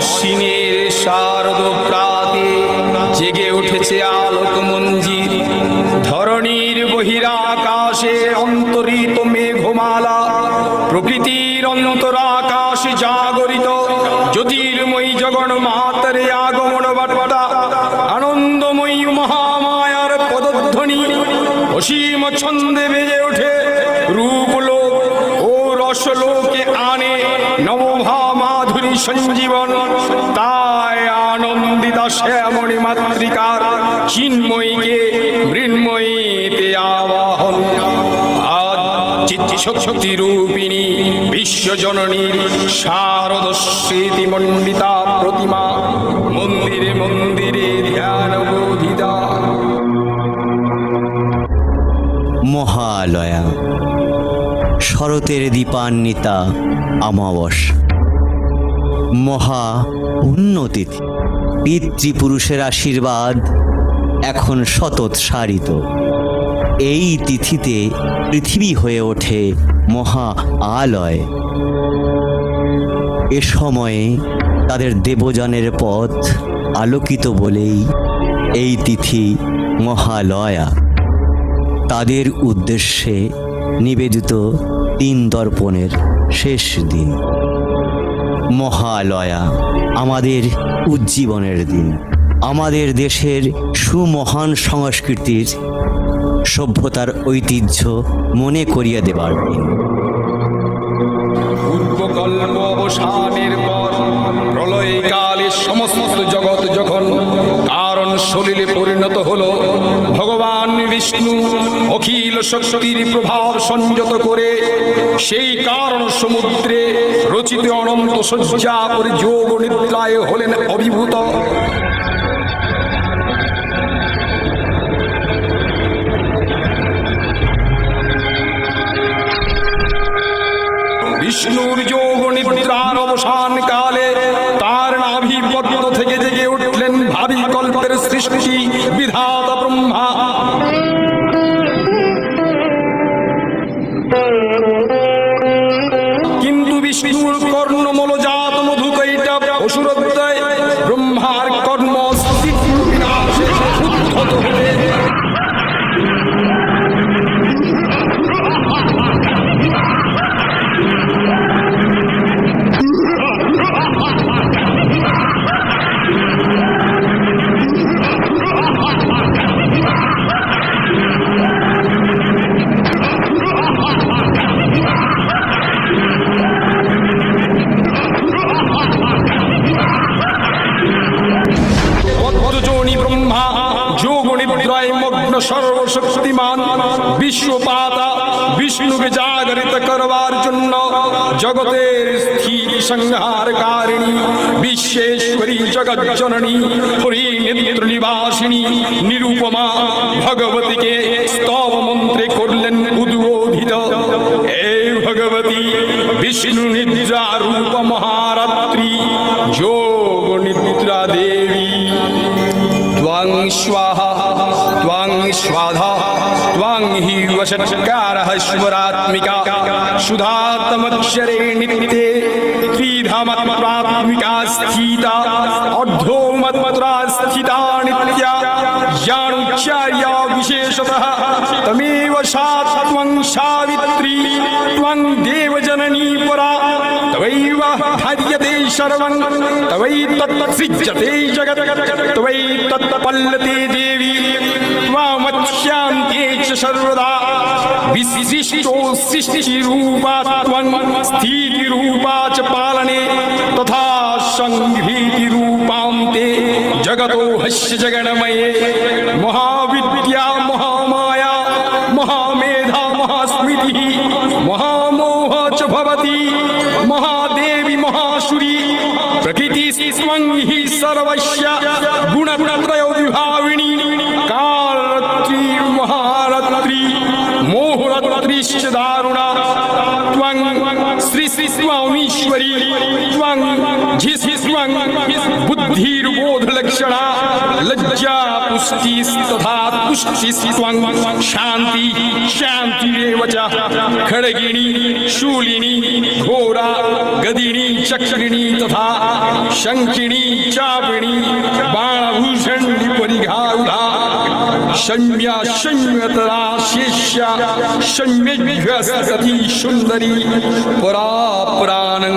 অশ্বিনের শারদ প্রাতে জেগে উঠেছে আলোক মঞ্জির। ধরণীর বহিরাকাশে অন্তরিত মেঘমালা, প্রকৃতির অন্তরাকাশে জাগরিত জ্যোতির্ময়ী জগন্মাতার আগমন বার্তা, আনন্দময়ী মহামায়ার পদধ্বনি অসীম ছন্দে বেজে ওঠে। রূপলোক ও রসলোকে আনে নবভা মাধুরী সঞ্জীবন। তাই আনন্দিতা শ্যামণী মাতৃকার চিন্ময়ীকে মৃন্ময়ীতে আবাহন। আজ চিত্তশক্তি রূপিণী বিশ্বজননীর শারদ স্মৃতিমণ্ডিতা প্রতিমা মন্দিরে মন্দিরে ধ্যান বোধিতা। মহালয়া, শরতের দীপান্বিতা অমাবস্যা, মহা পুণ্যতিথি। পিতৃপুরুষের আশীর্বাদ এখন শতোৎসারিত। এই তিথিতে পৃথিবী হয়ে ওঠে মহা আলয়। এ সময়ে তাদের দেবযানের পথ আলোকিত বলেই এই তিথি মহালয়া। তাদের উদ্দেশ্যে নিবেদিত 3 দর্পণের শেষ দিন। মহালয়া আমাদের উজ্জীবনের দিন, আমাদের দেশের সুমহান সংস্কৃতির সভ্যতার ঐতিহ্য মনে করিয়ে দেবার দিন। পূর্বকল্প অবসানের পর প্রলয়কালে সমস্ত জগৎ যখন কারণ সলিলে পরিণত হলো, ভগবান বিষ্ণু অখিল শক্তির প্রভাব সংযত করে সেই কারণ সমুদ্রে রচিত অনন্ত শয্যা পরে যোগ নিদ্রায় হলেন অভিভূত। বিষ্ণুর যোগ নিদ্রার অবসান কালে তার নাভিপদ্ম থেকে জেগে উঠলেন ভাবি কল্পের সৃষ্টি বিধাতা ব্রহ্মা। কিন্তু বিষ্ণুর কর্ণমূলজাত মধুকৈটা অসুরোদয় ব্রহ্মার কর্ম বিনাশে উদ্ধত হলে সর্বশক্তিমান বিশ্বপাতা বিষ্ণুকে জাগরিত করবার জন্য জগতের স্থিতি সংহারকারিণী বিশ্বেশ্বরী জগজ্জননী হরিনেত্র নিবাসিনী নিরুপমা ভগবতীকে স্তব মন্ত্রে করলেন উদ্বোধিত। এই ভগবতী বিষ্ণু নিদ্রা রূপ মহারাত্রি যোগ নিদ্রা দেবী। ত্বং স্বাহা ত্বং স্বাধা ত্বং হি বশৎকারঃ স্বরাত্মিকা সুধাতমক্ষরে নিত্যে ত্রিধামাত্মাত্মিকা স্থিতা অর্ধমাত্রা স্থিতা নিত্যা জ্ঞানোচ্চার্যা বিশেষতঃ তমেব সা ত্বং সাবিত্রী ত্বং দেবজননী পরা তবৈব ধার্যতে সর্বং তবৈতৎসৃজ্যতে জগৎ তবৈতৎপল্লতে দেবী ত্বমচ্যান্তে চ সর্বদা বিশিষ্টো সৃষ্টিরূপা ত্বং স্থিতিরূপা চ পালনে তথা সংঘৃতিরূপান্তে জগতো হস্য জগন্ময়ে মহাবিদ্যা মহামায়া মহামেধা মহাস্মৃতি মহামোহ চ ভবতি মহাদেবী মহাসুরি প্রকৃতি স্বং হি সর্বস্য গুণত্রয় বিভাবিনী কালরাত্রি মহারাত্রি মোহরাত্রিশ্চ দারুণা ত্বং শ্রী শ্রী স্বামীশ্বরী ত্বং ঝি স্বং বুদ্ধির্বোধ লক্ষণা लज्जा पुष्टिस्तथा पुष्टिस्त्वं शांति शांतिरेव च खड्गिणी शूलिनी घोरा गदिनी चक्रिणी तथा शंखिनी चापिणी बाणभूषणी परिघारुधा शम्या शम्यतरा शेष्या शम्यभ्यस्तति सुंदरी परा प्राणं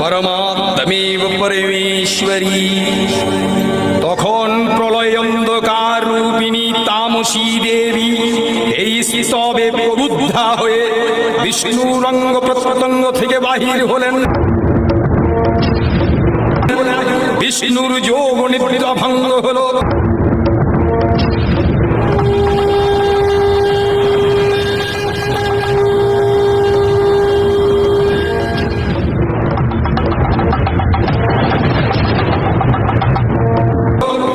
परमात्मेव परमेश्वरी। তখন প্রলয় অন্ধকার রূপিণী তামসী দেবী এই স্তবে প্রবুদ্ধা হয়ে বিষ্ণুর অঙ্গ প্রত্যঙ্গ থেকে বাহির হলেন। বিষ্ণুর যোগ নিদ্রা ভঙ্গ হলো।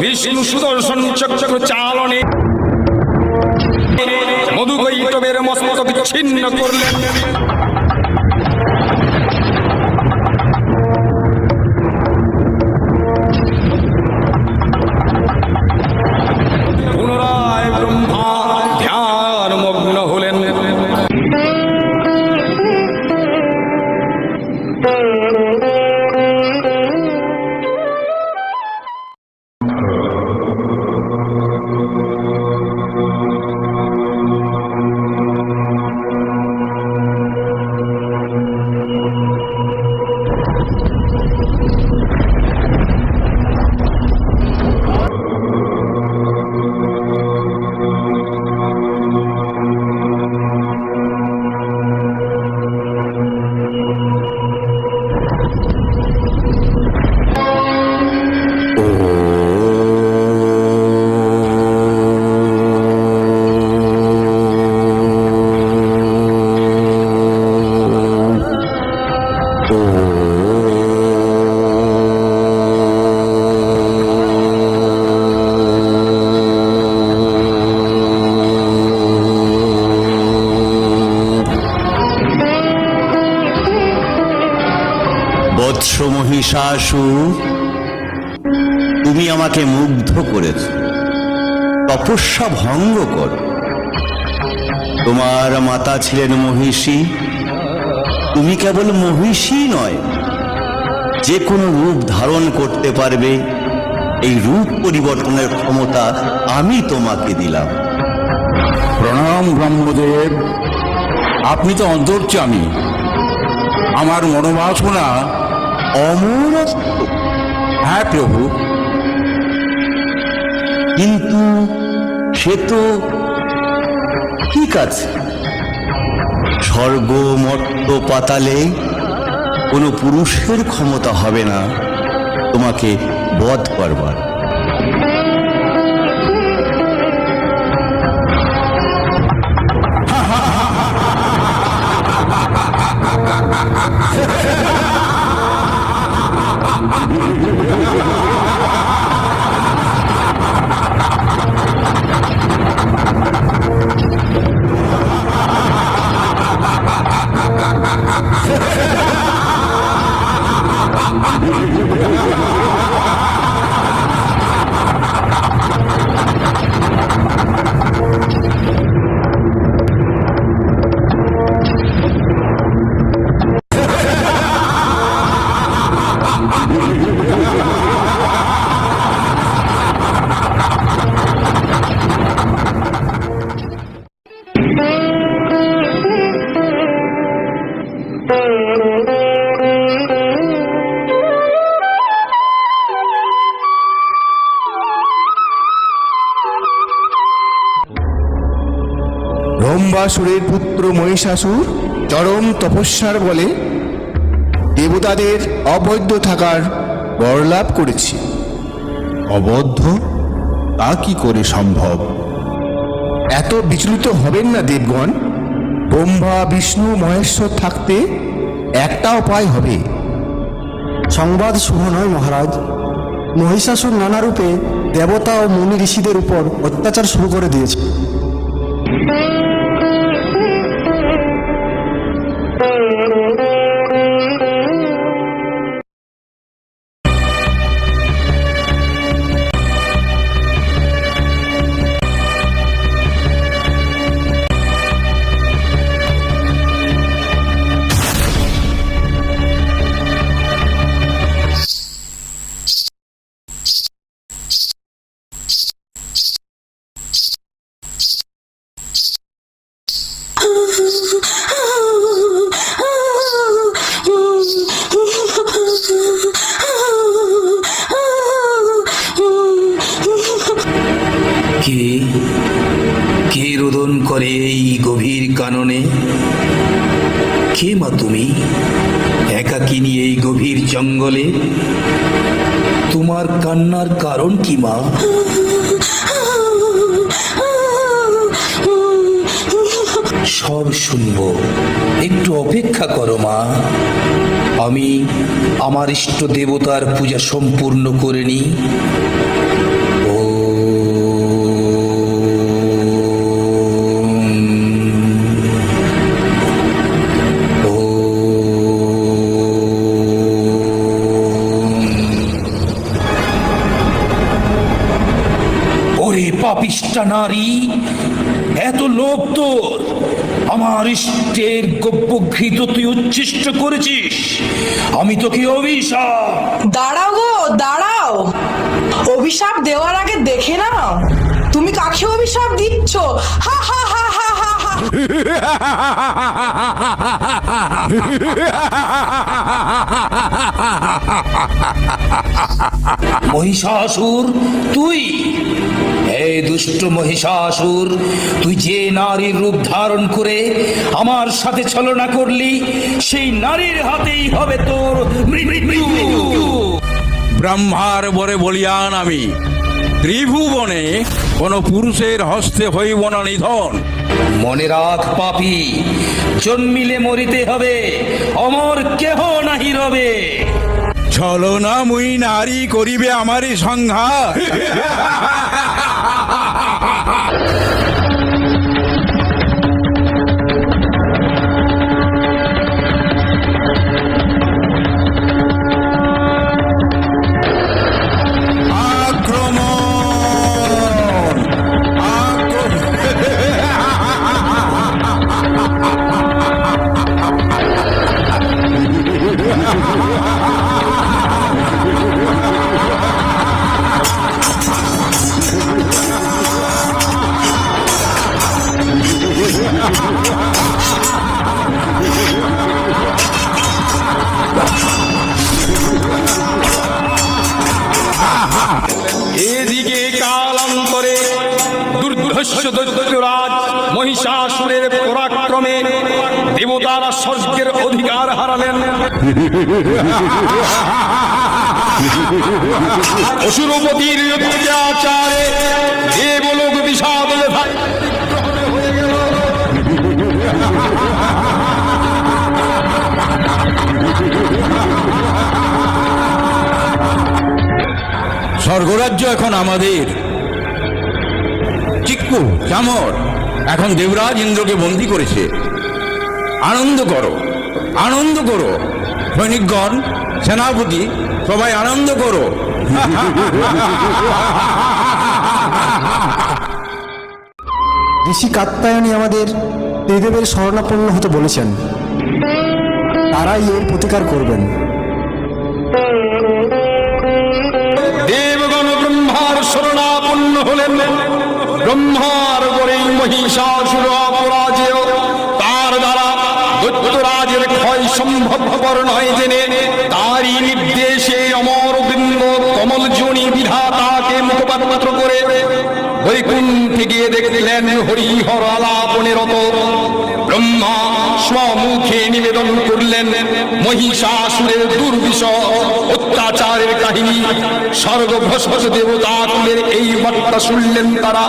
বিষ্ণু সুদর্শন চক্র চালনে মধুকৈটবের মস্তক ছিন্ন করলেন। পুনরায় ব্রহ্মা ধ্যান মগ্ন হলেন। বৎস মহিষাসুর, তুমি আমাকে মুগ্ধ করেছ। তপস্যা ভঙ্গ কর। তোমার মাতা ছিলেন মহিষী। তুমি কেবল মহিষী নয়, যে কোনো রূপ ধারণ করতে পারবে। এই রূপ পরিবর্তনের ক্ষমতা আমি তোমাকে দিলাম। প্রণাম ব্রহ্মদেব, আপনি তো অন্তর্যামী। আমার মনোবাসনা অমরত্ব। হ্যাঁ প্রভু, কিন্তু সে তো ঠিক আছে। স্বর্গ মর্ত্য পাতালে কোনো পুরুষের ক্ষমতা হবে না তোমাকে বধ করবার। ব্রহ্মাসুরের পুত্র মহিষাসুর চরম তপস্যার বলে দেবতাদের অবৈধ থাকার বর লাভ করেছে। অবদ্ধ? তা কি করে সম্ভব? এত বিচলিত হবেন না দেবগণ। ব্রহ্মা বিষ্ণু মহেশ্বর থাকতে একটা উপায় হবে। সংবাদ শুভ নয় মহারাজ। মহিষাসুর নানা রূপে দেবতা ও মুনি ঋষিদের উপর অত্যাচার শুরু করে দিয়েছে। কে রোদন করে এই গভীর কাননে? কে মা তুমি, একাকিনী এই গভীর জঙ্গলে? তোমার কান্নার কারণ কি মা? সব শুনবো, একটু অপেক্ষা করো মা। আমি আমার ইষ্ট দেবতার পূজা সম্পূর্ণ করে নিই। পাপিষ্টা নারী, এত লোভ তোর! আমার ইষ্টের গব্যঘৃত তুই উচ্ছিষ্ট করেছিস। আমি তোকে অভিশাপ। দাঁড়াও গো, দাঁড়াও। অভিশাপ দেওয়ার আগে দেখে নাও তুমি কাকে অভিশাপ দিচ্ছ। হা হা হা হা হা হা। মহিষাসুর, তুই এই দুষ্ট মহিষাসুর, তুই যে নারীর রূপ ধারণ করে আমার সাথে ছলনা করলি, সেই নারীর হাতেই হবে তোর মৃত্যু। ব্রহ্মার বরে বলিয়ান আমি, ত্রিভুবনে কোন পুরুষের হস্তে হইব না নিধন। মনে রাখ পাপী, জন্মিলে মরিতে হবে, অমর কেহ নাহি রবে। ছলনা মুই নারী করিবে আমারই সংহার। এদিকে কালান্তরে দুর্ধর্ষ দৈত্যরাজ মহিষাসুরের পরাক্রমে দেবতারা স্বর্গের অধিকার হারালেন। অসুরপতির অত্যাচারে দেবলোক বিষাদ ব্যথায় হয়ে গেল। স্বর্গরাজ্য এখন আমাদের। চিক্কু চামর এখন দেবরাজ ইন্দ্রকে বন্দী করেছে। আনন্দ করো, আনন্দ করো সৈনিকগণ, সেনাপতি, সবাই আনন্দ করো। ঋষি কাত্যায়নী আমাদের ত্রিদেবের শরণাপন্ন হতে বলেছেন, তারাই এর প্রতিকার করবেন। দেবগণ ব্রহ্মার শরণাপন্ন হলেন। ব্রহ্মার গড়েই মহিষাসুর অপরাজেয়, তার দ্বারা দৈত্যরাজের ক্ষয় সম্ভবপর নয় জেনে তারই নির্দেশে অমরবৃন্দ কমলজনী বিধাতাকে মুখপাত্র করে বৈকুণ্ঠে গিয়ে দেখলেন হরিহর আলাপনে রত। ব্রহ্মা স্বমুখে নিবেদন করলেন মহিষাসুরের দুর্বিষহ অত্যাচারের কাহিনী। স্বর্গভ্রষ্ট দেবতা কুলের এই বার্তা শুনলেন তারা।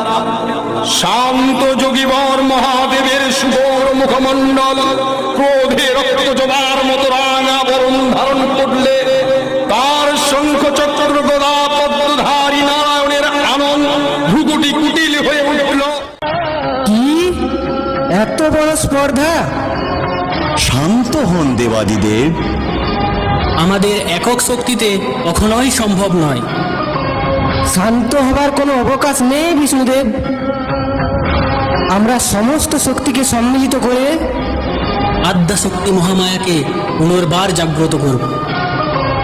শান্ত যোগীবর মহাদেবের সুবর মুখমণ্ডল ক্রোধে রক্ত জবার মতো রাঙা বরণ ধারণ করলে তার শঙ্খ চক্র গদা পদ্মধারী নারায়ণের আনন্দ ভ্রুকুটি কুটিল হয়ে উঠল। কি এত বড় স্পর্ধা! শান্ত হন দেবাদিদেব। আমাদের একক শক্তিতে কখনোই সম্ভব নয়। শান্ত হবার কোনো অবকাশ নেই বিষ্ণুদেব। আমরা সমস্ত শক্তিকে সম্মিলিত করে আদ্যাশক্তি মহামায়াকে পুনর্বার জাগ্রত করব।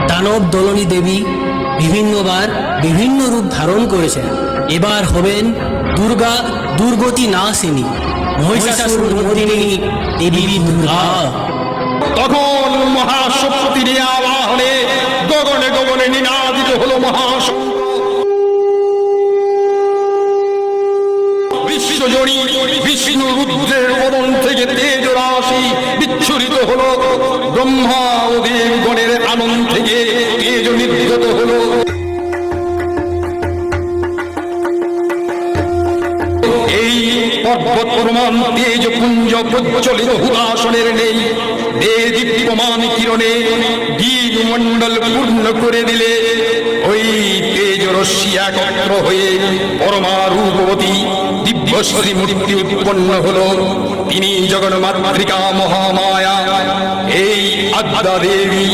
দানব দলনী দেবী বিভিন্নবার বিভিন্ন রূপ ধারণ করেছেন। এবার হবেন দুর্গা দুর্গতি নাশিনী, মহিষাসুর মর্দিনী দেবী দুর্গা। তখন মহাশক্তির আবাহনে গগনে গগনে নিনাদিত হলো মহাশঙ্খ। বিশ্ব বিশ্বজনী বিষ্ণু রুদ্রের বদন থেকে তেজ রাশি বিচ্ছুরিত হলো, ব্রহ্মা ও দেবগণের আনন্দ থেকে তেজ নির্গত হলো। এই পর্বত প্রমাণ তেজ পুঞ্জ প্রজ্বলিত হুতাসনের নেই, দীপ্যমান কিরণে দ্বীপ মণ্ডল পূর্ণ করে দিলে ওই তেজ রশ্মি একত্র হয়ে পরমা রূপবতী দিব্যশ্রী মূর্তি উৎপন্ন হলো। তিনি জগন্মাতৃকা মহামায়া। এই আদ্যা দেবী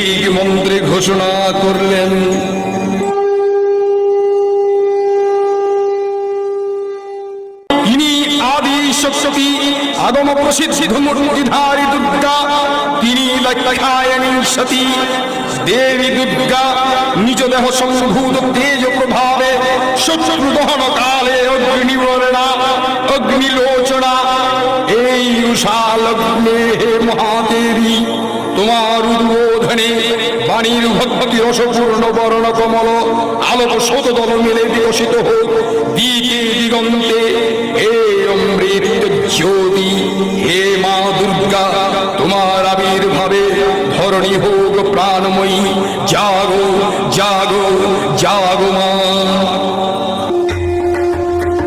ঋগ মন্ত্রে ঘোষণা করলেন, তিনি আদি শক্তি আগম প্রসিদ্ধ মূর্তিধারী দুর্গা, তিনি লক্ষ্যায়নী সতী দেবী দুর্গা। নিজ দেহ সম্ভূত তেজ প্রভাবে শত্রু দহন কালে অগ্নিবর্ণা অগ্নিলোচনা। এই উষা লগ্নে হে মহাদেবী, তোমার উদ্বোধনে বাণীর ভক্তি রসপূর্ণ বর্ণ কমল আলোক শতদল মেলে বিকশিত হোক দিকে দিগন্তে। হে অমৃত জ্যোতি, হে মা দুর্গা, তোমার আবির্ভাবে ধরণী হোক প্রাণময়ী। জাগো জাগো জাগো মা।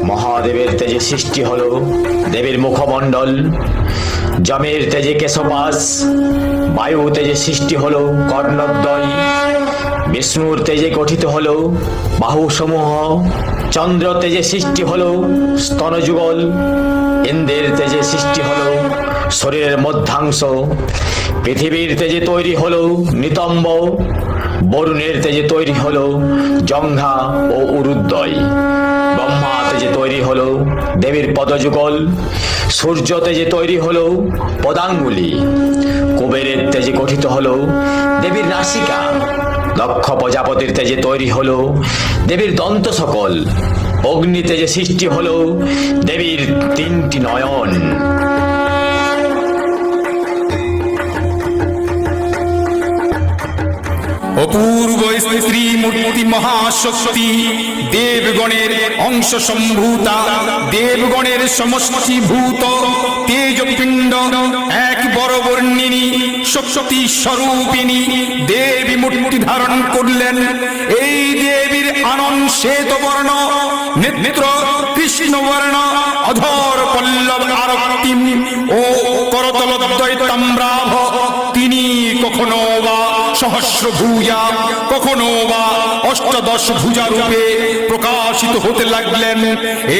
মহাদেবের তেজে সৃষ্টি হলো দেবীর মুখমণ্ডল, যমের তেজে কেশপাশ, বায়ু তেজে সৃষ্টি হলো কর্ণদ্বয়, বিষ্ণুর তেজে গঠিত হলো বাহুসমূহ, চন্দ্র তেজে সৃষ্টি হলো স্তনযুগল, ইন্দ্রের তেজে সৃষ্টি হলো শরীরের মধ্যাংশ, পৃথিবীর তেজে তৈরি হলো নিতম্ব, বরুণের তেজে তৈরি হলো জঙ্ঘা ও উরুদ্বয়, ব্রহ্মা তেজে তৈরি হলো দেবীর পদযুগল, সূর্য তেজে তৈরি হলো পদাঙ্গুলি, কুবেরের তেজে গঠিত হলো দেবীর নাসিকা, দক্ষ প্রজাপতির তেজে তৈরি হলো দেবীর দন্ত সকল, অগ্নি তেজে সৃষ্টি হলো দেবীর 3টি নয়ন। অপূর্ব স্ত্রী মূর্তি মহাশক্তি, দেবগণের অংশ সম্ভূতা, দেবগণের সমষ্টিভূত তেজপিণ্ড, এক বড় বর্ণিনী শক্তি স্বরূপিণী দেবী মূর্তি ধারণ করলেন। এই দেবীর আনন শ্বেত বর্ণ, নেত্র কৃষ্ণ বর্ণ, অধর পল্লব আরক্তিম ও করতলদ্বয় তাম্রাভ। তিনি কখনো বা সহস্র ভুজা, কখনো বা অষ্টদশ ভুজা রূপে প্রকাশিত হতে লাগলেন।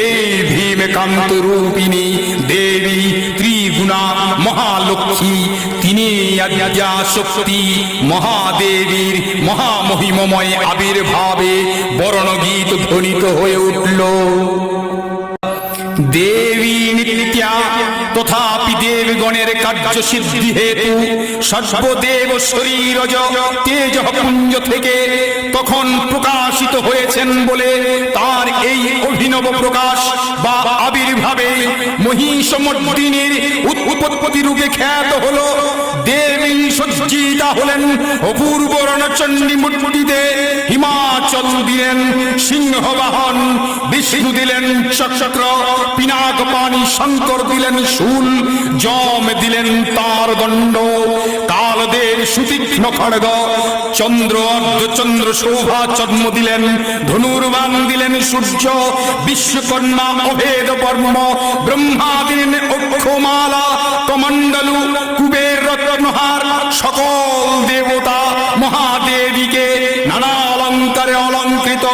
এই ভীমকান্ত রূপিণী দেবী ত্রিগুণা মহালক্ষ্মী, তিনি আদ্যা শক্তি মহাদেবীর মহামহিমময় আবির্ভাবে বর্ণগীত ধ্বনিত হয়ে উঠল। দেবী নিত্যা, তথাপি দেবগণের কার্য সিদ্ধি হেতু সর্বদেব শরীরজ তেজ পুঞ্জ থেকে তখন প্রকাশিত হয়েছেন বলে তার এই অভিনব প্রকাশ বা আবির্ভাবে মহিষমর্দিনীর উৎপত্তি রূপে খ্যাত হল। দেবী সজ্জিতা হলেন অপূর্ব রণচণ্ডী মূর্তিতে, হিমাচল দিলেন সিংহবাহন, বিষ্ণু দিলেন চক্র, পিনাক পানি শঙ্কর দিলেন শূল, যম দিলেন তার দণ্ড, কালদেব সুতীক্ষ্ণ খড়গ, চন্দ্র অর্ধচন্দ্র শোভা চর্ম দিলেন, ধনুর্বাণ দিলেন সূর্য, বিশ্বকর্মা অভেদ বর্ম, ব্রহ্মা দিলেন অক্ষমালা কমণ্ডলু, কুবের রত্নহার, সকল দেবতা মহাদেবীকে নানা অলঙ্কারে অলঙ্কৃত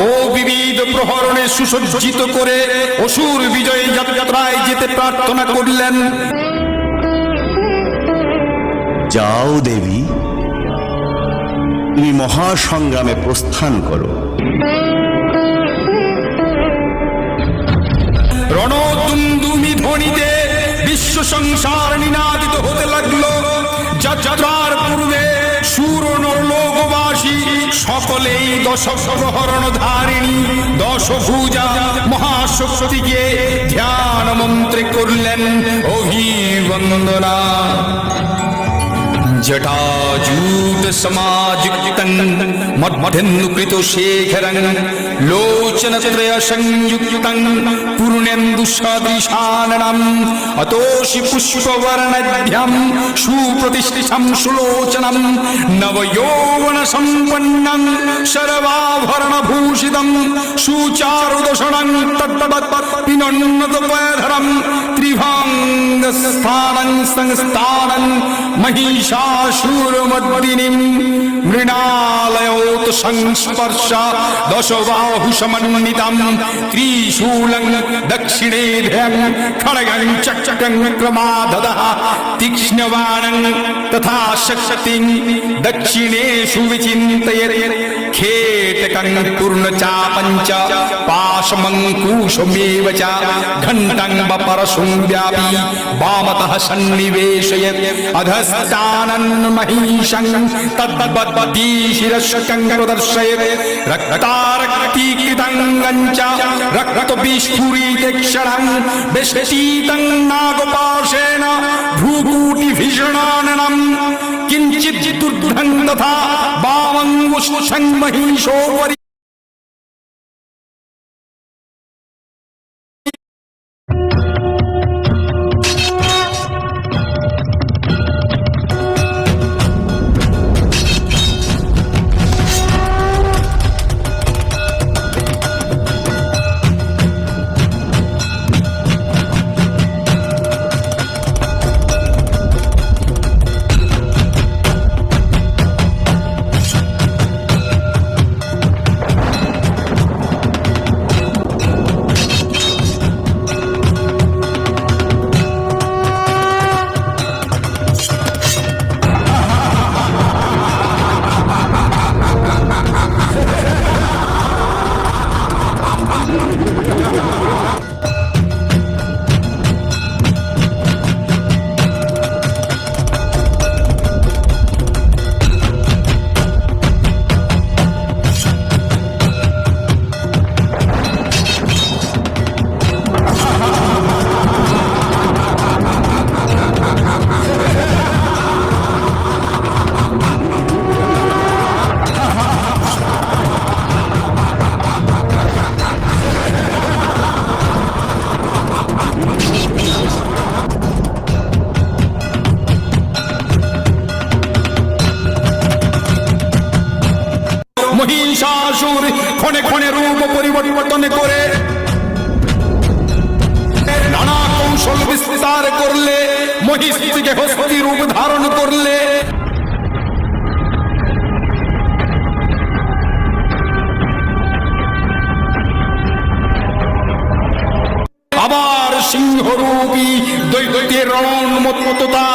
ও বিবিধ প্রহরণে সুসজ্জিত করে অসুর বিজয়ী যাত্রায় যেতে প্রার্থনা করলেন। যাও দেবী, তুমি মহাসংগ্রামে প্রস্থান করো। রণদুন্দুমি ধ্বনিতে বিশ্ব সংসার নিনাদিত হতে লাগলো। যাত্রার পূর্বে সুর নরলোকবাসী সকলেই দশগ্রহরণ ধারিণী দশভুজা মহাশক্তিকে ধ্যান মন্ত্রে করলেন অভিবন্দনা। जटाजूट समायुक्तं मध्येन्दुकृत शेखरं लोचनत्रय संयुक्तं पूर्णेन्दु सदृशाननम् अतोषि पुष्पवर्णध्यं सुप्रतिष्ठितं सुलोचनं नवयौवन संपन्नं सर्वाभरणभूषितं सुचारुदशनं तत्तदत्पिनोन्नतपयधरं त्रिभङ्गस्थानं संस्थानं महिषासुरमर्दिनीं मृणालयोत संस्पर्श दशबाहुसमन्वितं त्रिशूलं दक्षिणे ध्यं खड्गं चक्रं क्रमाददः तीक्ष्णबाणं तथा शक्तिं दक्षिणेषु विचिन्तयेत् खेटकं पूर्णचापं च पाशमङ्कुशमेव च घण्टं वपरशुं व्यापी वामतः सन्निवेशयत् अधस्तानं महिषं तद्वद्दीशिरस्कं प्रदर्शयत् रक्तारक्तीकृतं च रक्तविस्फुरितक्षरं विष्टितं नागपाशेन भ्रूकूटिभीषणाननं किञ्चित् दुर्धं तथा वामङ्गुष्ठं महिषोपरि মহিষাসুর ক্ষণে ক্ষণে রূপ পরিবর্তন করে নানা কৌশল বিস্তার করলে মহিষ থেকে হস্তি রূপ ধারণ করলে আবার সিংহরূপী দৈত্যের রণমত্ততা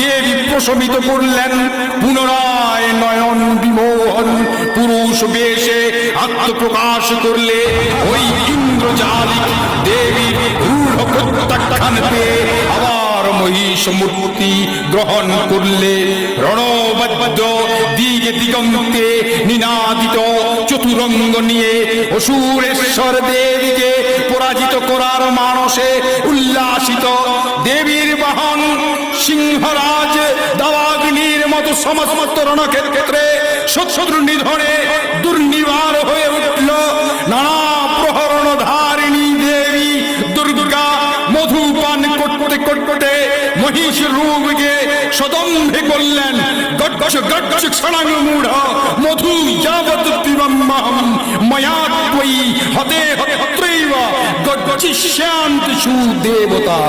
দেবী প্রশমিত করলেন পুনরায় নয়ন বিমোহন পুরুষ বেশে আত্মপ্রকাশ করলে ওই ইন্দ্রজালিক দেবীর রূঢ় প্রত্যাখ্যান পেয়ে আবার মহিষ মূর্তি গ্রহণ করলে রণবদ্ধ দিগে দিগন্তে নিনাদিত চতুরঙ্গ নিয়ে অসুরেশ্বর দেবীকে পরাজিত করার মানসে উল্লাসিত দেবীর বাহন সিংহরাজ দাবাগ্নির মতো সমস্ত রণক্ষেত্রে শত্রু নিধনে দুর্নিবার হয়ে উঠল নানা প্রহরণধারিণী দেবী দুর্গা মধুপান করতে করতে মহিষ রূপকে সদম্ভে করলেন গচ্ছ গচ্ছ ক্ষণাং মূঢ় মধু যাবৎ পিবম্মহম ময়া ত্বয়ি হতে হত্রৈব গচ্ছিষ্যান্তি সুদেবতা।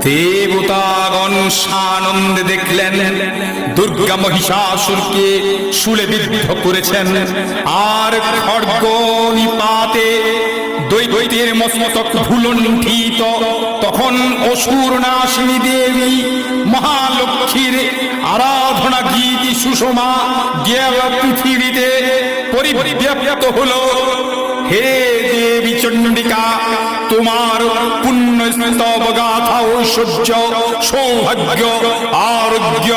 দেবতাগণ সানন্দে দেখলেন দুর্গা মহিষাসুরকে শুলে বিদ্ধ করেছেন, আর খড়গ নিপাতে দৈত্যের মস্তক ভুলণ্ঠিত। তখন অসুর নাশিনী দেবী মহালক্ষ্মীর আরাধনা গীত সুষমা দেব পৃথিবীতে পরিব্যাপ্ত হলো। হে দেবী চণ্ডিকা, তোমার পুণ্য স্তব গাথা, ঐশ্বর্য, সৌভাগ্য, আরোগ্য,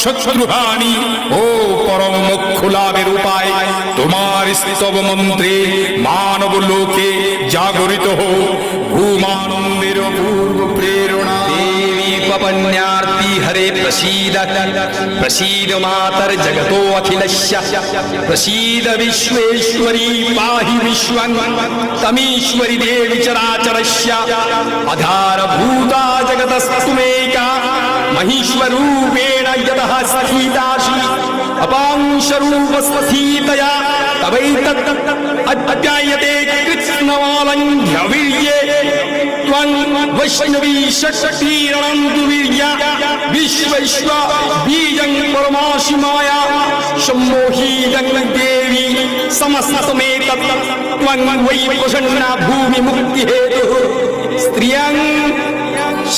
শত্রুহানি ও পরম মোক্ষ লাভের উপায় তোমার স্তব মন্ত্রে মানব লোকে জাগরিত হোক। ভূমানন্দের পূর্ব প্রেরণা। দেবী পবন্যার্তি হরে প্রসীদ, প্রসীদ মাতর জগতো অখিলস্য, প্রসীদ বিশ্বেশ্বরী পাহি বিশ্বং তমীশ্বরী দেবী চরাচরস্য। আধারভূতা জগতস্তুমেকা মহীশ্বরূপেণ यतः स्थितासि अपांशरूपस्थितया तवैतत् अध्यायते कृत्स्नवालङ्घ्यवीर्ये त्वं वैष्णवी षट्कीरणन्तु वीर्या विश्वैश्व बीजं परमासि माया सम्मोहीजं देवी समस्तमेतत् त्वं वै प्रसन्ना भूमिमुक्तिहेतुः स्त्रियं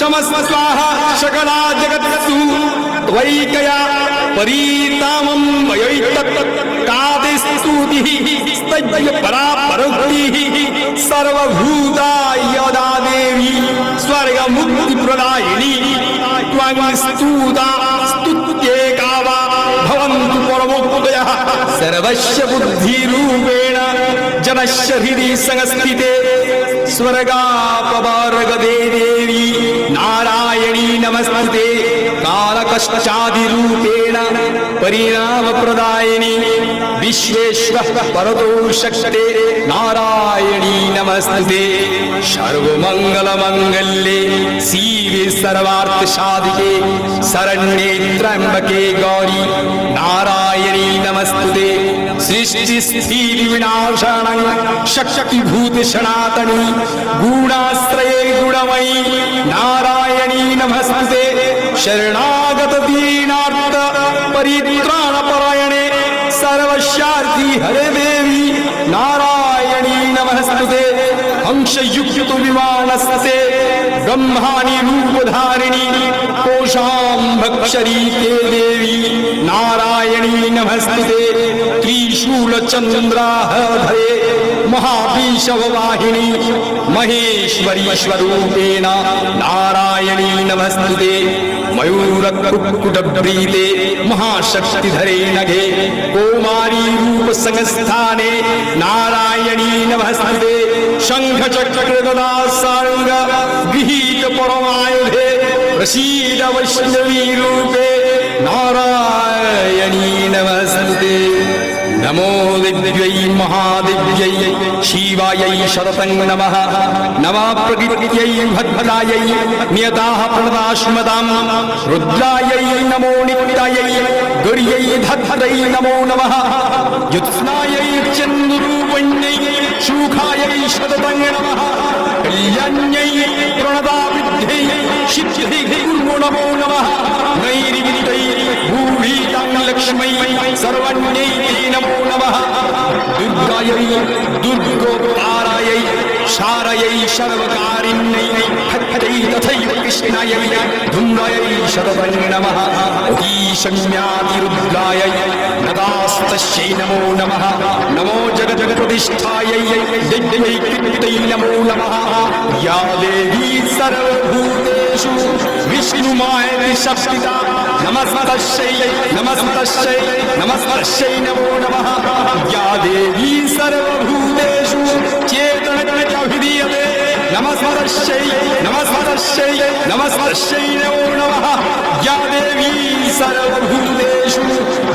समस्वाहा सकला जगत्सु त्वैकया परीतामं वयैतत् कादिस्तुतिः स्तज्य परा परोक्तिः सर्वभूता यदा देवी स्वर्गमुक्तिप्रदायिनी त्वं स्तुता स्तुत्येका वा भवन्तु परमोक्तयः सर्वस्य बुद्धिरूपेण जनस्य हृदि संस्थिते स्वर्गापवर्गदे देवी नारायणी नमस्ते कालकश्चादिरूपेण परिणामप्रदायिनी विश्वेश्वः परतो शक्ते नारायणी नमस्ते सर्वमङ्गलमङ्गल्ये शिवे सर्वार्थसाधिके शरण्ये त्र्यम्बके गौरी नारायणी नमस्ते सृष्टिस्थितिविनाशानं शक्तिभूत सनातनी गुणाश्रये गुणमयी नारायणी नमस्ते शरणागत दीनार्थ परित्राणपरायणे सर्वस्यार्थी हरे देवी नारायणी नमस्ते हंसयुक्त विमानस्ते ब्रह्माणि रूपधारिणी कोशां भक्षरीके देवी नारायणी नमस्ते त्रिशूलचन्द्राहधरे महाविषववाहिनी महेश्वरी स्वरूपेण नारायणी नमस्ते मयूरकुक्कुटप्रीते महाशक्तिधरे नगे कौमारी रूपसंस्थाने नारायणी नमस्ते शङ्खचक्रगदा साङ्ग गृहीत परमायुधे प्रसीद वैष्णवी रूपे नारायणी नमस्ते नमो दिव्यै महादिव्यै शिवायै शरतं नमः नमः प्रकृत्यै भद्रायै नियताः प्रणदाश्मदां रुद्रायै नमो नित्यायै गौर्यै धत्रै नमो नमः युत्स्नायै चन्द्रूपण्यै सुखायै शरतं नमः कल्याण्यै प्रणदाविद्यै सिद्धियै नमो नमः नैर्विद्यै भूभीतां लक्ष्मै सर्वण्यै नमो नमः दुर्गायै दुर्गोपकारायै शारयै सर्वकारिण्यै हत्यै तथैव कृष्णायै धूम्रायै शरवं नमः ईशम्यादिरुद्रायै नदास्तस्यै नमो नमः नमो जगजगप्रतिष्ठायै दिव्यै कृत्यै नमो नमः या देवी सर्वभूतेषु विष्णुमायति शक्तिता नमस्तस्यै नमस्तस्यै नमस्तस्यै नमो नमः या देवी सर्वभूतेषु चेतनविधीयते नमस्तस्यै नमस्तस्यै नमस्तस्यै नमो नमः या देवी सर्वभूतेषु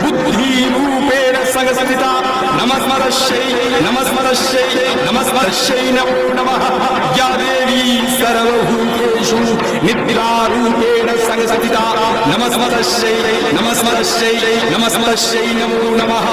बुद्धिरूपेण संस्थिता नमस्तस्यै नमस्तस्यै नमस्तस्यै नमो नमः या देवी सर्वभूतेषु निद्रारूपेण संस्थिता नमस्तस्यै नमस्तस्यै नमस्तस्यै नमो नमः।